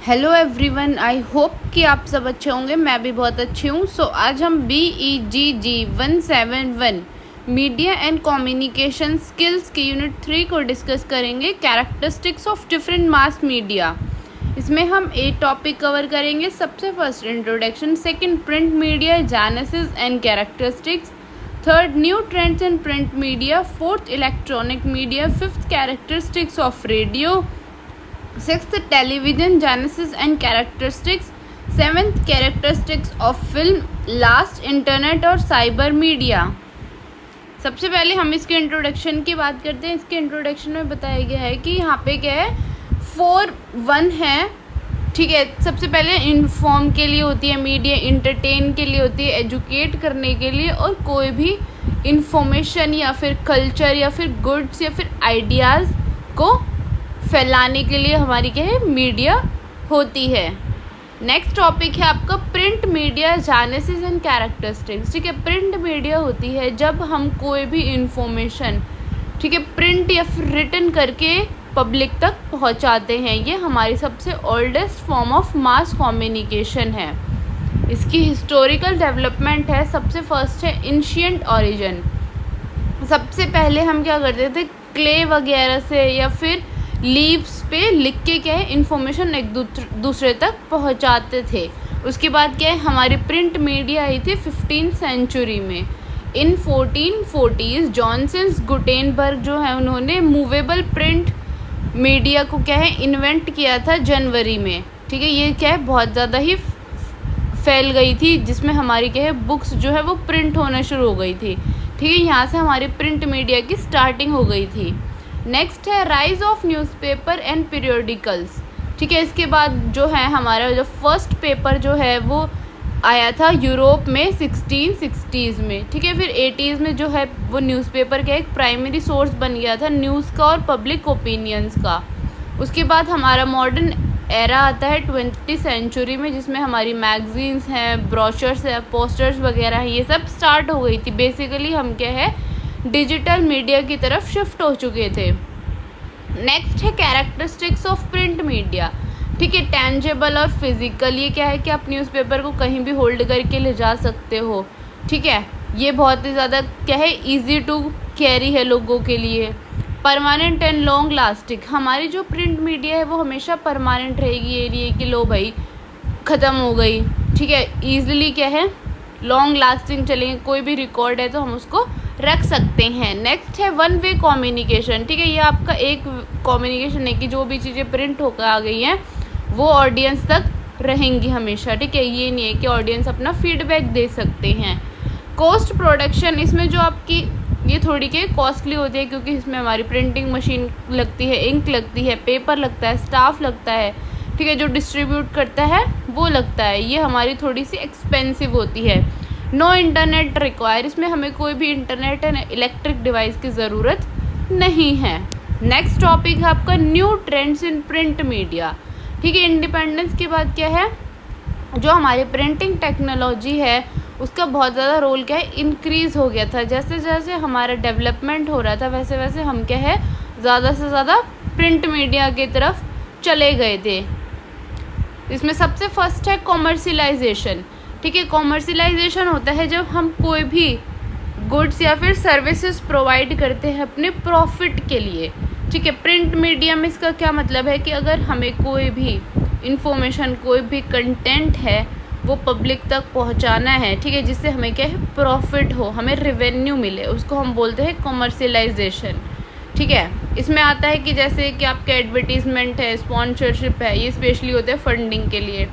Hello everyone, I hope कि आप सब अच्छे होंगे। मैं भी बहुत अच्छी हूँ। आज हम BEGG 171 media and communication skills की यूनिट 3 को डिस्कस करेंगे, characteristics of different mass media. इसमें हम 8 टॉपिक कवर करेंगे। सबसे first introduction, second print media genesis and characteristics, third new trends in print media, fourth electronic media, fifth characteristics of radio, sixth television genesis and characteristics, seventh characteristics of film, last internet और cyber media. सबसे पहले हम इसके introduction की बात करते हैं। इसके इंट्रोडक्शन में बताया गया है कि यहाँ पे क्या है, 4-1 है। ठीक है, सबसे पहले इन्फॉर्म के लिए होती है मीडिया, इंटरटेन के लिए होती है, एजुकेट करने के लिए, और कोई भी इंफॉर्मेशन या फिर कल्चर या फिर गुड्स या फिर आइडियाज़ को फैलाने के लिए हमारी क्या है, मीडिया होती है। नेक्स्ट टॉपिक है आपका print media genesis and characteristics. ठीक है, प्रिंट मीडिया होती है जब हम कोई भी इंफॉर्मेशन, ठीक है, प्रिंट या फिर रिटन करके पब्लिक तक पहुंचाते हैं। ये हमारी सबसे oldest form of mass communication है। इसकी हिस्टोरिकल डेवलपमेंट है। सबसे फर्स्ट है एंशिएंट ओरिजिन। सबसे पहले हम क्या करते थे, क्ले वगैरह से या फिर लीव्स पे लिख के क्या है, इन्फॉर्मेशन एक दूसरे तक पहुंचाते थे। उसके बाद क्या है, हमारी प्रिंट मीडिया आई थी 15th सेंचुरी में। इन 1440s जॉनसन गुटेनबर्ग जो है, उन्होंने मूवेबल प्रिंट मीडिया को क्या है, इन्वेंट किया था जनवरी में। ठीक है, ये क्या है, बहुत ज़्यादा ही फैल गई थी, जिसमें हमारी क्या है, बुक्स जो है वो प्रिंट होना शुरू हो गई थी। ठीक है, यहाँ से हमारी प्रिंट मीडिया की स्टार्टिंग हो गई थी। नेक्स्ट है rise of newspaper and periodicals. ठीक है, इसके बाद जो है हमारा जो फर्स्ट पेपर जो है वो आया था यूरोप में 1660s में। ठीक है, फिर 80s में जो है वो न्यूज़पेपर का एक प्राइमरी सोर्स बन गया था न्यूज़ का और पब्लिक ओपिनियंस का। उसके बाद हमारा मॉडर्न एरा आता है 20th सेंचुरी में, जिसमें हमारी मैगजीन्स हैं, ब्रोशर्स हैं, पोस्टर्स वगैरह हैं, ये सब स्टार्ट हो गई थी। बेसिकली हम क्या है, डिजिटल मीडिया की तरफ शिफ्ट हो चुके थे। नेक्स्ट है कैरेक्टरिस्टिक्स ऑफ प्रिंट मीडिया। ठीक है, टेंजेबल और फिजिकल। ये क्या है कि आप न्यूज़पेपर को कहीं भी होल्ड करके ले जा सकते हो। ठीक है, ये बहुत ही ज़्यादा क्या है, इजी टू कैरी है लोगों के लिए। Permanent and long lasting. हमारी जो प्रिंट मीडिया है वो हमेशा परमानेंट रहेगी। ये नहीं है कि लो भाई ख़त्म हो गई। ठीक है, ईजिली क्या है, लॉन्ग लास्टिंग चलेंगे। कोई भी रिकॉर्ड है तो हम उसको रख सकते हैं। नेक्स्ट है वन वे कम्युनिकेशन। ठीक है, ये आपका एक कम्युनिकेशन है कि जो भी चीज़ें प्रिंट होकर आ गई हैं वो ऑडियंस तक रहेंगी हमेशा। ठीक है, ये नहीं है कि ऑडियंस अपना फीडबैक दे सकते हैं। कॉस्ट प्रोडक्शन, इसमें जो आपकी ये थोड़ी के कॉस्टली होती है, क्योंकि इसमें हमारी प्रिंटिंग मशीन लगती है, इंक लगती है, पेपर लगता है, स्टाफ लगता है। ठीक है, जो डिस्ट्रीब्यूट करता है वो लगता है, ये हमारी थोड़ी सी एक्सपेंसिव होती है। नो इंटरनेट रिक्वायर, इसमें हमें कोई भी इंटरनेट एंड इलेक्ट्रिक डिवाइस की ज़रूरत नहीं है। नेक्स्ट टॉपिक है आपका new trends in print media. ठीक है, इंडिपेंडेंस के बाद क्या है, जो हमारी प्रिंटिंग टेक्नोलॉजी है उसका बहुत ज़्यादा रोल क्या है, इंक्रीज़ हो गया था। जैसे जैसे हमारा डेवलपमेंट हो रहा था वैसे वैसे हम क्या है, ज़्यादा से ज़्यादा प्रिंट मीडिया की तरफ चले गए थे। इसमें सबसे फर्स्ट है कॉमर्शियलाइजेशन। ठीक है, कॉमर्शियलाइजेशन होता है जब हम कोई भी गुड्स या फिर सर्विसेज प्रोवाइड करते हैं अपने प्रॉफिट के लिए। ठीक है, प्रिंट मीडिया में इसका क्या मतलब है कि अगर हमें कोई भी इंफॉर्मेशन, कोई भी कंटेंट है वो पब्लिक तक पहुंचाना है, ठीक है, जिससे हमें क्या है, प्रॉफिट हो, हमें रेवेन्यू मिले, उसको हम बोलते हैं कॉमर्शियलाइजेशन। ठीक है, इसमें आता है कि जैसे कि आपके एडवर्टीजमेंट है, स्पॉन्सरशिप है, ये स्पेशली होते हैं फंडिंग के लिए।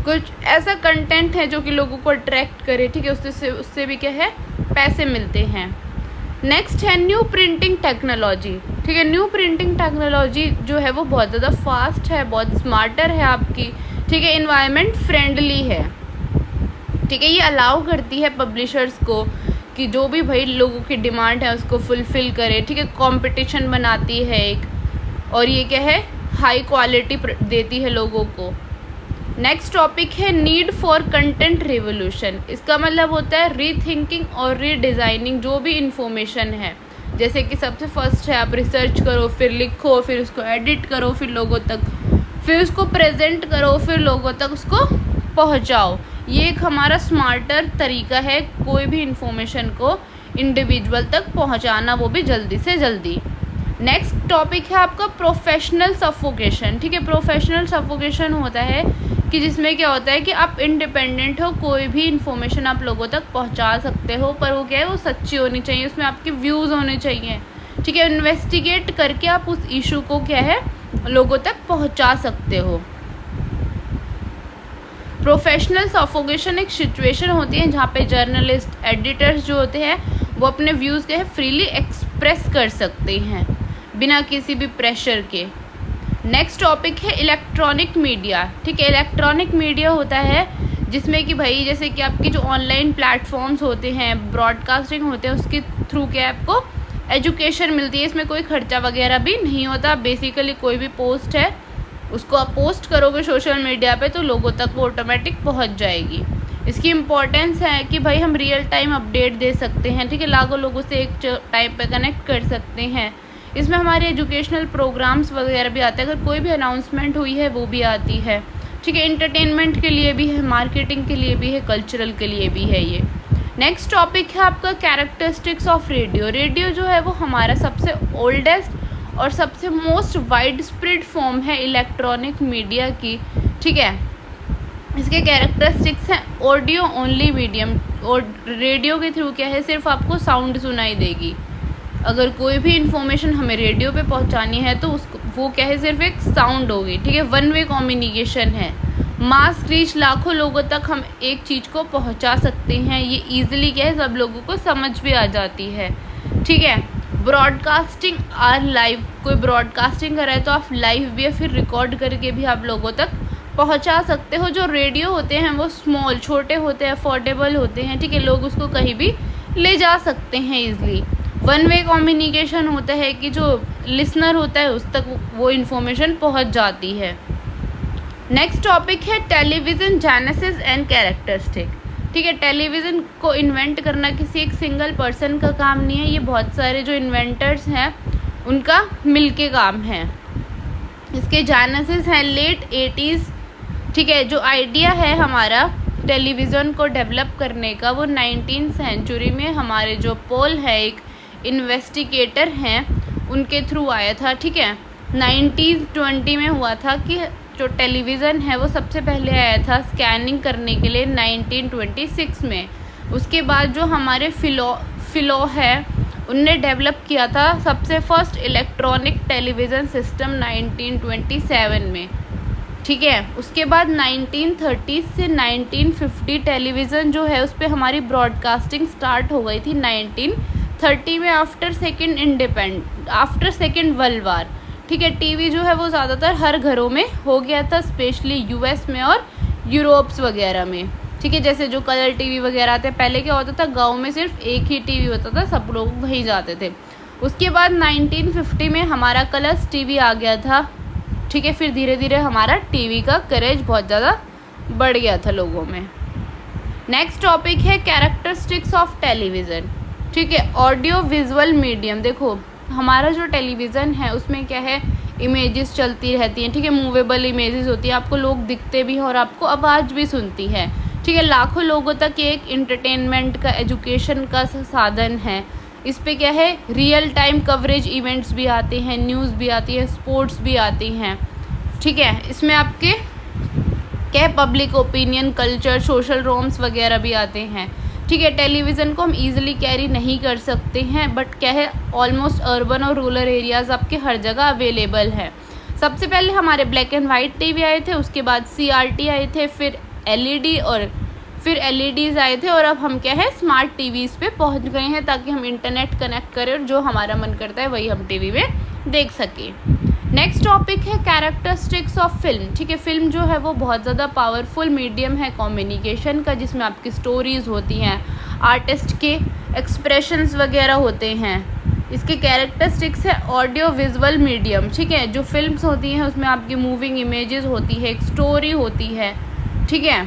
कुछ ऐसा कंटेंट है जो कि लोगों को अट्रैक्ट करे। ठीक है, उससे भी क्या है, पैसे मिलते हैं। नेक्स्ट है न्यू प्रिंटिंग टेक्नोलॉजी। ठीक है, न्यू प्रिंटिंग टेक्नोलॉजी जो है वो बहुत ज़्यादा फास्ट है, बहुत स्मार्टर है आपकी। ठीक है, इन्वायरमेंट फ्रेंडली है। ठीक है, ये अलाउ करती है पब्लिशर्स को कि जो भी भाई लोगों की डिमांड है उसको फुलफ़िल करे। ठीक है, कंपटीशन बनाती है एक, और ये क्या है, हाई क्वालिटी देती है लोगों को। नेक्स्ट टॉपिक है नीड फॉर कंटेंट रिवोल्यूशन। इसका मतलब होता है रीथिंकिंग और रीडिज़ाइनिंग जो भी इंफॉर्मेशन है। जैसे कि सबसे फर्स्ट है आप रिसर्च करो, फिर लिखो, फिर उसको एडिट करो, फिर लोगों तक फिर उसको प्रेजेंट करो, फिर लोगों तक उसको पहुंचाओ। ये एक हमारा स्मार्टर तरीका है कोई भी इंफॉर्मेशन को इंडिविजुअल तक पहुंचाना, वो भी जल्दी से जल्दी। नेक्स्ट टॉपिक है आपका प्रोफेशनल सफोकेशन। ठीक है, प्रोफेशनल सफोकेशन होता है कि जिसमें क्या होता है कि आप इंडिपेंडेंट हो, कोई भी इंफॉर्मेशन आप लोगों तक पहुंचा सकते हो, पर वो क्या है, वो सच्ची होनी चाहिए, उसमें आपके व्यूज़ होने चाहिए। ठीक है, इन्वेस्टिगेट करके आप उस इशू को क्या है लोगों तक पहुंचा सकते हो। प्रोफेशनल सफोकेशन एक सिचुएशन होती है जहाँ पे जर्नलिस्ट, एडिटर्स जो होते हैं वो अपने व्यूज़ के फ्रीली एक्सप्रेस कर सकते हैं बिना किसी भी प्रेशर के। नेक्स्ट टॉपिक है इलेक्ट्रॉनिक मीडिया। ठीक है, इलेक्ट्रॉनिक मीडिया होता है जिसमें कि भाई जैसे कि आपकी जो ऑनलाइन प्लेटफॉर्म्स होते हैं, ब्रॉडकास्टिंग होते हैं, उसके थ्रू क्या आपको एजुकेशन मिलती है। इसमें कोई खर्चा वगैरह भी नहीं होता। बेसिकली कोई भी पोस्ट है उसको आप पोस्ट करोगे सोशल मीडिया पे तो लोगों तक वो ऑटोमेटिक पहुंच जाएगी। इसकी इम्पोर्टेंस है कि भाई हम रियल टाइम अपडेट दे सकते हैं। ठीक है, लाखों लोगों से एक टाइम पे कनेक्ट कर सकते हैं। इसमें हमारे एजुकेशनल प्रोग्राम्स वगैरह भी आते हैं, अगर कोई भी अनाउंसमेंट हुई है वो भी आती है। ठीक है, इंटरटेनमेंट के लिए भी है, मार्केटिंग के लिए भी है, कल्चरल के लिए भी है ये। नेक्स्ट टॉपिक है आपका कैरेक्टरिस्टिक्स ऑफ रेडियो। रेडियो जो है वो हमारा सबसे ओल्डेस्ट और सबसे मोस्ट वाइड स्प्रेड फॉर्म है इलेक्ट्रॉनिक मीडिया की। ठीक है, इसके कैरेक्टरिस्टिक्स हैं ऑडियो ओनली मीडियम, और रेडियो के थ्रू क्या है सिर्फ आपको साउंड सुनाई देगी। अगर कोई भी इंफॉर्मेशन हमें रेडियो पे पहुंचानी है तो उसको वो क्या है सिर्फ एक साउंड होगी। ठीक है, वन वे कम्युनिकेशन है। मास रीच, लाखों लोगों तक हम एक चीज़ को पहुंचा सकते हैं। ये इजीली क्या है सब लोगों को समझ भी आ जाती है। ठीक है, ब्रॉडकास्टिंग आर लाइव, कोई ब्रॉडकास्टिंग कर रहा है तो आप लाइव भी या फिर रिकॉर्ड करके भी आप लोगों तक पहुंचा सकते हो। जो रेडियो होते हैं वो स्मॉल, छोटे होते हैं, अफोर्डेबल होते हैं। ठीक है, लोग उसको कहीं भी ले जा सकते हैं ईजिली। वन वे कम्युनिकेशन होता है कि जो लिसनर होता है उस तक वो इन्फॉर्मेशन पहुंच जाती है। नेक्स्ट टॉपिक है टेलीविज़न जेनेसिस एंड कैरेक्टरिस्टिक। ठीक है, टेलीविज़न को इन्वेंट करना किसी एक सिंगल पर्सन का काम नहीं है, ये बहुत सारे जो इन्वेंटर्स हैं उनका मिलके काम है। इसके जेनेसिस हैं लेट 80s। ठीक है, जो आइडिया है हमारा टेलीविज़न को डेवलप करने का वो 19th सेंचुरी में हमारे जो पॉल है एक इन्वेस्टिगेटर हैं उनके थ्रू आया था। ठीक है, 1920 में हुआ था कि जो टेलीविज़न है वो सबसे पहले आया था स्कैनिंग करने के लिए 1926 में। उसके बाद जो हमारे फिलो है उनने डेवलप किया था सबसे फर्स्ट इलेक्ट्रॉनिक टेलीविज़न सिस्टम 1927 में। ठीक है, उसके बाद 1930 से 1950 टेलीविज़न जो है उस पर हमारी ब्रॉडकास्टिंग स्टार्ट हो गई थी 1930 में आफ्टर सेकेंड वर्ल्ड वार। ठीक है, टीवी जो है वो ज़्यादातर हर घरों में हो गया था, स्पेशली यूएस में और यूरोप्स वगैरह में। ठीक है, जैसे जो कलर टीवी वगैरह आते हैं, पहले क्या होता था गांव में सिर्फ एक ही टीवी होता था, सब लोग वहीं जाते थे। उसके बाद 1950 में हमारा कलर्स टीवी आ गया था। ठीक है, फिर धीरे धीरे हमारा टीवी का क्रेज बहुत ज़्यादा बढ़ गया था लोगों में। नेक्स्ट टॉपिक है कैरेक्टरिस्टिक्स ऑफ टेलीविज़न। ठीक है, ऑडियो विजुअल मीडियम। देखो हमारा जो टेलीविज़न है उसमें क्या है इमेजेस चलती रहती हैं। ठीक है, मूवेबल इमेजेस होती है, आपको लोग दिखते भी हैं और आपको आवाज़ भी सुनती है। ठीक है, लाखों लोगों तक ये एक इंटरटेनमेंट का, एजुकेशन का साधन है। इस पे क्या है रियल टाइम कवरेज इवेंट्स भी आते हैं, न्यूज़ भी आती है, स्पोर्ट्स भी आती हैं। ठीक है, इसमें आपके क्या public opinion, culture, social roams वगैरह भी आते हैं। ठीक है, टेलीविज़न को हम इजीली कैरी नहीं कर सकते हैं, बट क्या है ऑलमोस्ट अर्बन और रूरल एरियाज़ आपके हर जगह अवेलेबल है। सबसे पहले हमारे ब्लैक एंड वाइट टीवी आए थे, उसके बाद CRT आए थे, फिर LED और फिर LEDs आए थे, और अब हम क्या है स्मार्ट टीवीज़ पे पहुंच गए हैं ताकि हम इंटरनेट कनेक्ट करें और जो हमारा मन करता है वही हम टीवी में देख सकें। नेक्स्ट टॉपिक है कैरेक्टरिस्टिक्स ऑफ फिल्म। ठीक है, फिल्म जो है वो बहुत ज़्यादा पावरफुल मीडियम है कम्युनिकेशन का, जिसमें आपकी स्टोरीज़ होती हैं, आर्टिस्ट के एक्सप्रेशंस वगैरह होते हैं। इसके कैरेक्टरिस्टिक्स है ऑडियो विजुअल मीडियम। ठीक है, जो फिल्म्स होती हैं उसमें आपकी मूविंग इमेजेस होती है, एक स्टोरी होती है। ठीक है,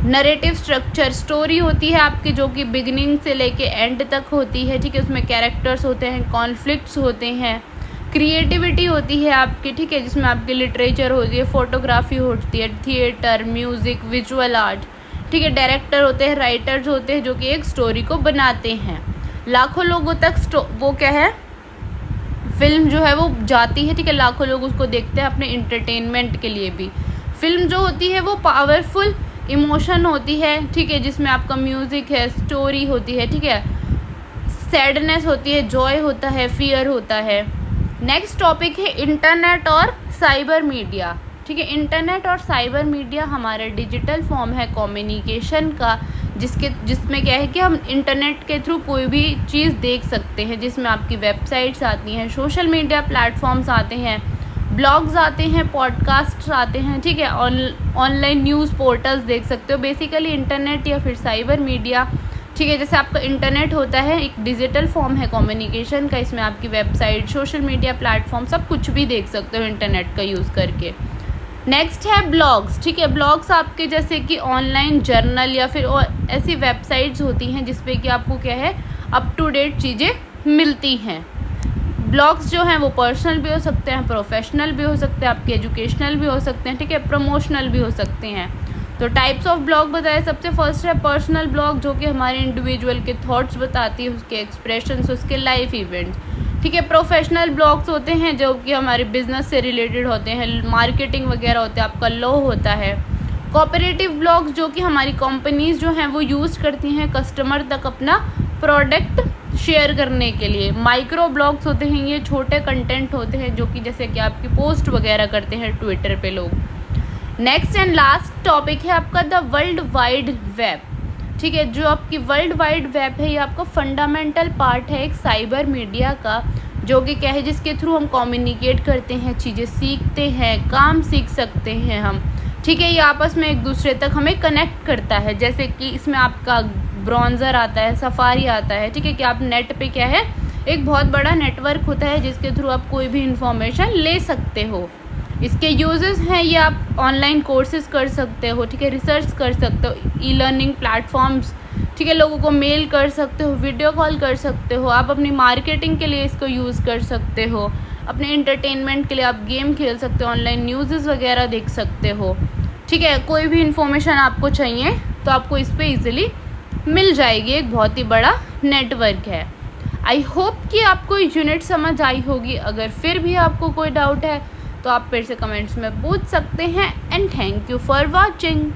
नरेटिव स्ट्रक्चर, स्टोरी होती है आपकी जो कि बिगिनिंग से लेके एंड तक होती है। ठीक है, उसमें कैरेक्टर्स होते हैं, कॉन्फ्लिक्ट्स होते हैं, क्रिएटिविटी होती है आपकी, ठीक है, जिसमें आपकी लिटरेचर होती है, फोटोग्राफी होती है, थिएटर, म्यूज़िक, विजुअल आर्ट, ठीक है, डायरेक्टर होते हैं, राइटर्स होते हैं जो कि एक स्टोरी को बनाते हैं। लाखों लोगों तक वो क्या है, फिल्म जो है वो जाती है, ठीक है, लाखों लोग उसको देखते हैं अपने इंटरटेनमेंट के लिए भी। फिल्म जो होती है वो पावरफुल इमोशन होती है, ठीक है, जिसमें आपका म्यूज़िक है, स्टोरी होती है, ठीक है, सैडनेस होती है, जॉय होता है, फियर होता है। नेक्स्ट टॉपिक है इंटरनेट और साइबर मीडिया, ठीक है। इंटरनेट और साइबर मीडिया हमारा डिजिटल फॉर्म है कम्युनिकेशन का, जिसमें क्या है कि हम इंटरनेट के थ्रू कोई भी चीज़ देख सकते हैं, जिसमें आपकी वेबसाइट्स आती हैं, सोशल मीडिया प्लेटफॉर्म्स आते हैं, ब्लॉग्स आते हैं, पॉडकास्ट आते हैं, ठीक है, ऑनलाइन न्यूज़ पोर्टल्स देख सकते हो। बेसिकली इंटरनेट या फिर साइबर मीडिया, ठीक है, जैसे आपका इंटरनेट होता है एक डिजिटल फॉर्म है कम्युनिकेशन का, इसमें आपकी वेबसाइट, सोशल मीडिया प्लेटफॉर्म सब कुछ भी देख सकते हो इंटरनेट का यूज़ करके। नेक्स्ट है ब्लॉग्स, ठीक है, ब्लॉग्स आपके जैसे कि ऑनलाइन जर्नल या फिर ऐसी वेबसाइट्स होती हैं जिसपे कि आपको क्या है अप टू डेट चीज़ें मिलती हैं। ब्लॉग्स जो हैं वो पर्सनल भी हो सकते हैं, प्रोफेशनल भी हो सकते हैं, आपके एजुकेशनल भी हो सकते हैं, ठीक है, प्रमोशनल भी हो सकते हैं। तो टाइप्स ऑफ ब्लॉग बताए, सबसे फर्स्ट है पर्सनल ब्लॉग, जो कि हमारे इंडिविजुअल के थॉट्स बताती है, उसके एक्सप्रेशंस, उसके लाइफ इवेंट्स, ठीक है। प्रोफेशनल ब्लॉग्स होते हैं जो कि हमारे बिजनेस से रिलेटेड होते हैं, मार्केटिंग वगैरह होते हैं, आपका लॉ होता है। कोऑपरेटिव ब्लॉग्स जो कि हमारी कंपनीज जो हैं वो यूज़ करती हैं कस्टमर तक अपना प्रोडक्ट शेयर करने के लिए। माइक्रो ब्लॉग्स होते हैं, ये छोटे कंटेंट होते हैं जो कि जैसे कि आपकी पोस्ट वगैरह करते हैं ट्विटर पे लोग। नेक्स्ट एंड लास्ट टॉपिक है आपका द वर्ल्ड वाइड वेब, ठीक है, जो आपकी वर्ल्ड वाइड वेब है ये आपका फंडामेंटल पार्ट है एक साइबर मीडिया का, जो कि क्या है जिसके थ्रू हम कम्युनिकेट करते हैं, चीज़ें सीखते हैं, काम सीख सकते हैं हम, ठीक है। ये आपस में एक दूसरे तक हमें कनेक्ट करता है, जैसे कि इसमें आपका ब्राउज़र आता है, सफारी आता है, ठीक है, कि आप नेट पे क्या है एक बहुत बड़ा नेटवर्क होता है जिसके थ्रू आप कोई भी इंफॉर्मेशन ले सकते हो। इसके यूजेस हैं ये आप ऑनलाइन कोर्सेज कर सकते हो, ठीक है, रिसर्च कर सकते हो, ई लर्निंग प्लेटफॉर्म्स, ठीक है, लोगों को मेल कर सकते हो, वीडियो कॉल कर सकते हो, आप अपनी मार्केटिंग के लिए इसको यूज़ कर सकते हो, अपने एंटरटेनमेंट के लिए आप गेम खेल सकते हो, ऑनलाइन न्यूज़ वगैरह देख सकते हो, ठीक है। कोई भी इन्फॉर्मेशन आपको चाहिए तो आपको इस पर ईज़िली मिल जाएगी, एक बहुत ही बड़ा नेटवर्क है। आई होप कि आपको यूनिट समझ आई होगी। अगर फिर भी आपको कोई डाउट है तो आप फिर से कमेंट्स में पूछ सकते हैं। And thank you for watching.